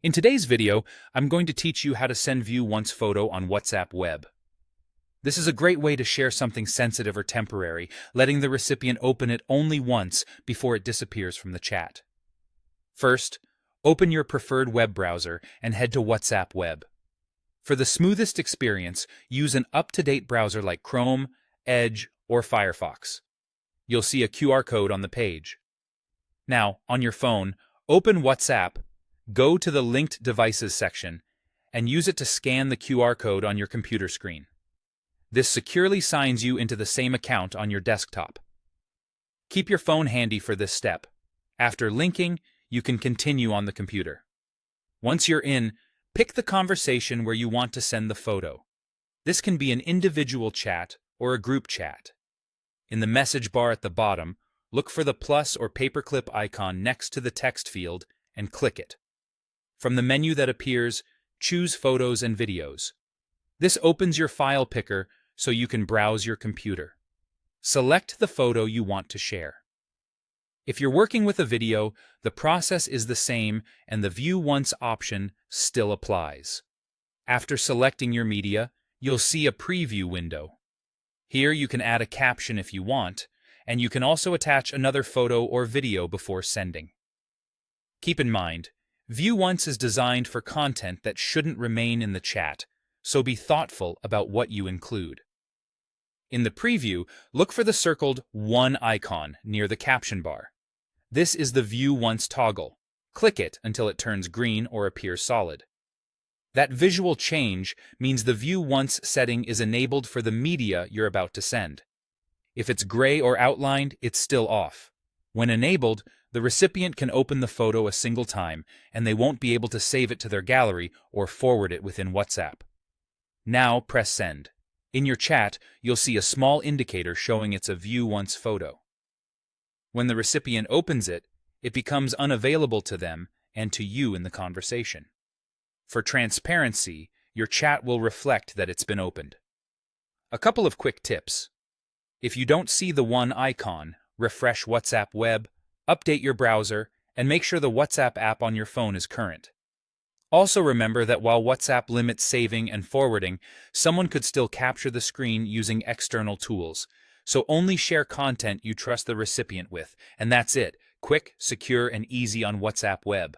In today's video, I'm going to teach you how to send view once photo on WhatsApp web. This is a great way to share something sensitive or temporary, letting the recipient open it only once before it disappears from the chat. First, open your preferred web browser and head to WhatsApp web. For the smoothest experience, use an up-to-date browser like Chrome, Edge, or Firefox. You'll see a QR code on the page. Now, on your phone, open WhatsApp, go to the Linked Devices section, and use it to scan the QR code on your computer screen. This securely signs you into the same account on your desktop. Keep your phone handy for this step. After linking, you can continue on the computer. Once you're in, pick the conversation where you want to send the photo. This can be an individual chat or a group chat. In the message bar at the bottom, look for the plus or paperclip icon next to the text field and click it. From the menu that appears, choose Photos and Videos. This opens your file picker so you can browse your computer. Select the photo you want to share. If you're working with a video, the process is the same and the View Once option still applies. After selecting your media, you'll see a preview window. Here you can add a caption if you want, and you can also attach another photo or video before sending. Keep in mind, View Once is designed for content that shouldn't remain in the chat, so be thoughtful about what you include. In the preview, look for the circled One icon near the caption bar. This is the View Once toggle. Click it until it turns green or appears solid. That visual change means the View Once setting is enabled for the media you're about to send. If it's gray or outlined, it's still off. When enabled, the recipient can open the photo a single time, and they won't be able to save it to their gallery or forward it within WhatsApp. Now press Send. In your chat, you'll see a small indicator showing it's a View Once photo. When the recipient opens it, it becomes unavailable to them and to you in the conversation. For transparency, your chat will reflect that it's been opened. A couple of quick tips. If you don't see the one icon, refresh WhatsApp web, update your browser, and make sure the WhatsApp app on your phone is current. Also remember that while WhatsApp limits saving and forwarding, someone could still capture the screen using external tools. So only share content you trust the recipient with, and that's it. Quick, secure, and easy on WhatsApp web.